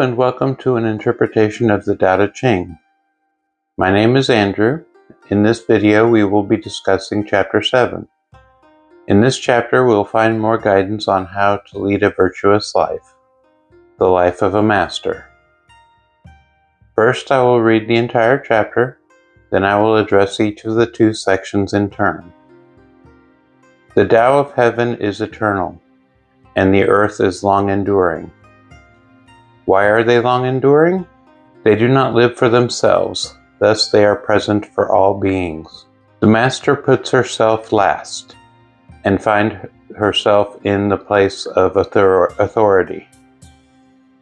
and welcome to an interpretation of the Tao Te Ching. My name is Andrew. In this video we will be discussing Chapter 7. In this chapter we'll find more guidance on how to lead a virtuous life, the life of a master. First I will read the entire chapter, then I will address each of the two sections in turn. The Tao of heaven is eternal, and the earth is long enduring. Why are they long enduring? They do not live for themselves, thus they are present for all beings. The Master puts herself last, and finds herself in the place of authority.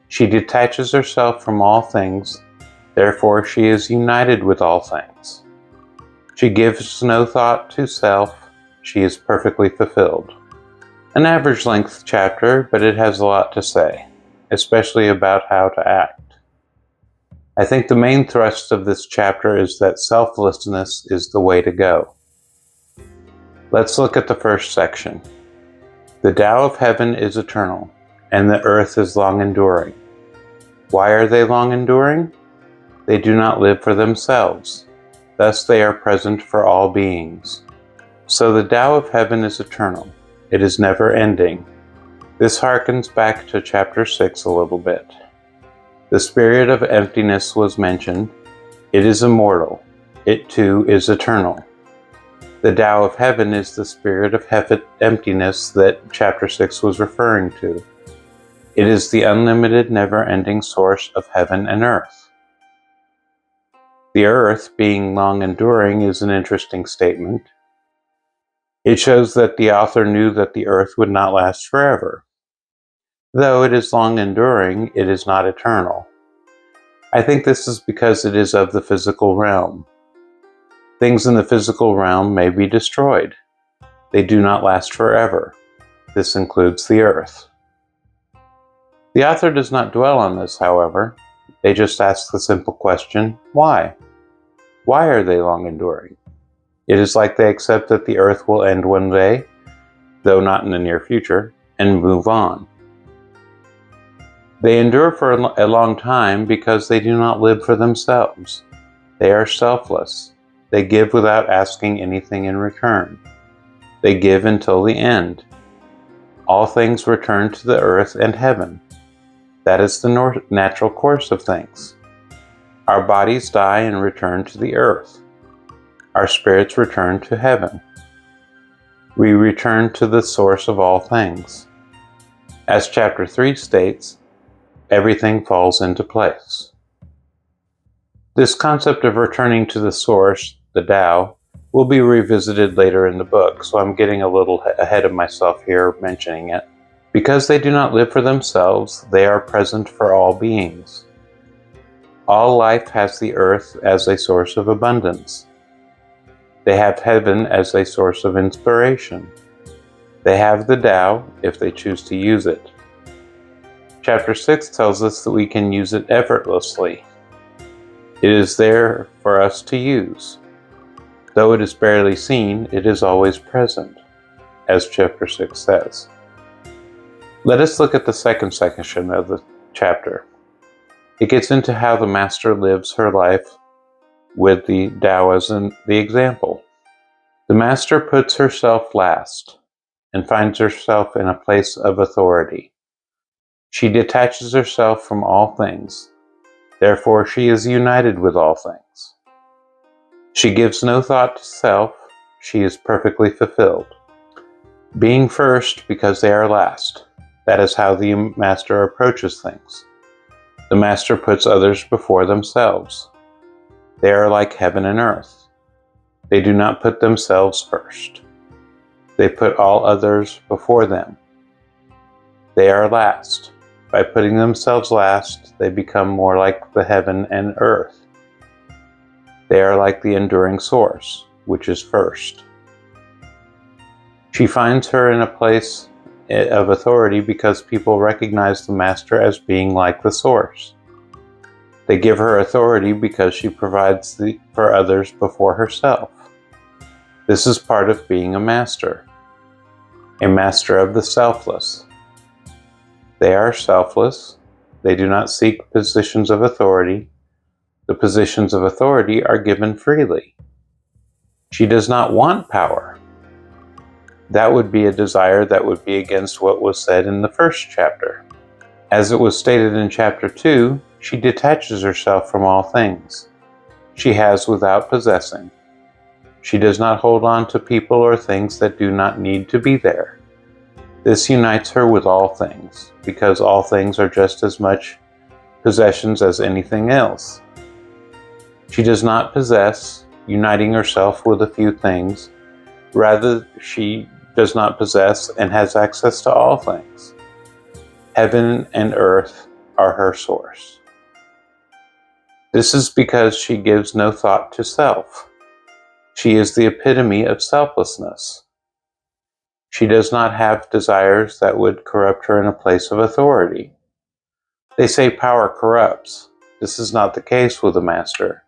She detaches herself from all things, therefore she is united with all things. She gives no thought to self, she is perfectly fulfilled. An average length chapter, but it has a lot to say, especially about how to act. I think the main thrust of this chapter is that selflessness is the way to go. Let's look at the first section. The Tao of heaven is eternal, and the earth is long enduring. Why are they long enduring? They do not live for themselves, thus they are present for all beings. So the Tao of heaven is eternal. It is never ending. This harkens back to Chapter 6 a little bit. The spirit of emptiness was mentioned. It is immortal. It too is eternal. The Tao of heaven is the spirit of emptiness that Chapter 6 was referring to. It is the unlimited, never-ending source of heaven and earth. The earth, being long-enduring, is an interesting statement. It shows that the author knew that the earth would not last forever. Though it is long-enduring, it is not eternal. I think this is because it is of the physical realm. Things in the physical realm may be destroyed. They do not last forever. This includes the earth. The author does not dwell on this, however. They just ask the simple question, why? Why are they long-enduring? It is like they accept that the earth will end one day, though not in the near future, and move on. They endure for a long time because they do not live for themselves. They are selfless. They give without asking anything in return. They give until the end. All things return to the earth and heaven. That is the natural course of things. Our bodies die and return to the earth. Our spirits return to heaven. We return to the source of all things. As Chapter 3 states, everything falls into place. This concept of returning to the source, the Tao, will be revisited later in the book, so I'm getting a little ahead of myself here mentioning it. Because they do not live for themselves, they are present for all beings. All life has the earth as a source of abundance. They have heaven as a source of inspiration. They have the Tao if they choose to use it. Chapter 6 tells us that we can use it effortlessly. It is there for us to use. Though it is barely seen, it is always present, as Chapter 6 says. Let us look at the second section of the chapter. It gets into how the Master lives her life with the Tao as the example. The Master puts herself last and finds herself in a place of authority. She detaches herself from all things, therefore she is united with all things. She gives no thought to self, she is perfectly fulfilled. Being first because they are last, that is how the Master approaches things. The Master puts others before themselves. They are like heaven and earth. They do not put themselves first. They put all others before them. They are last. By putting themselves last, they become more like the heaven and earth. They are like the enduring source, which is first. She finds her in a place of authority because people recognize the Master as being like the source. They give her authority because she provides for others before herself. This is part of being a master of the selfless. They are selfless, They do not seek positions of authority. The positions of authority are given freely. She does not want power. That would be a desire that would be against what was said in the first chapter. As it was stated in chapter 2, she detaches herself from all things. She has without possessing. She does not hold on to people or things that do not need to be there. This unites her with all things, because all things are just as much possessions as anything else. She does not possess, uniting herself with a few things. Rather, she does not possess and has access to all things. Heaven and earth are her source. This is because she gives no thought to self. She is the epitome of selflessness. She does not have desires that would corrupt her in a place of authority. They say power corrupts. This is not the case with the Master.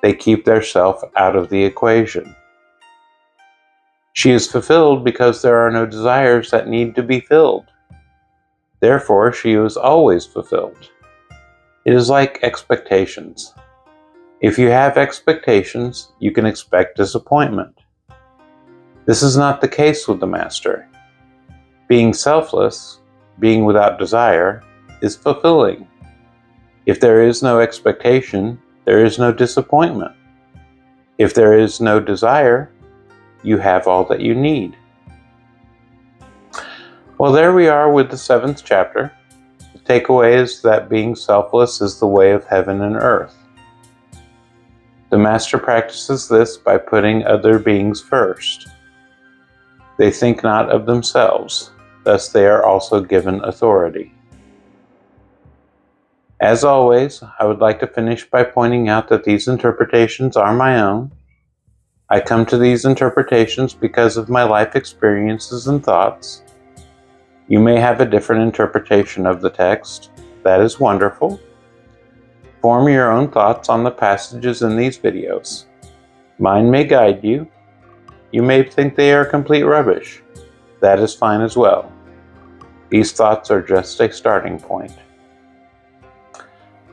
They keep their self out of the equation. She is fulfilled because there are no desires that need to be filled. Therefore, she is always fulfilled. It is like expectations. If you have expectations, you can expect disappointment. This is not the case with the Master. Being selfless, being without desire, is fulfilling. If there is no expectation, there is no disappointment. If there is no desire, you have all that you need. Well, there we are with the 7th chapter. The takeaway is that being selfless is the way of heaven and earth. The Master practices this by putting other beings first. They think not of themselves, thus they are also given authority. As always, I would like to finish by pointing out that these interpretations are my own. I come to these interpretations because of my life experiences and thoughts. You may have a different interpretation of the text. That is wonderful. Form your own thoughts on the passages in these videos. Mine may guide you. You may think they are complete rubbish. That is fine as well. These thoughts are just a starting point.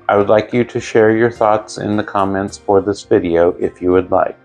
I would like you to share your thoughts in the comments for this video if you would like.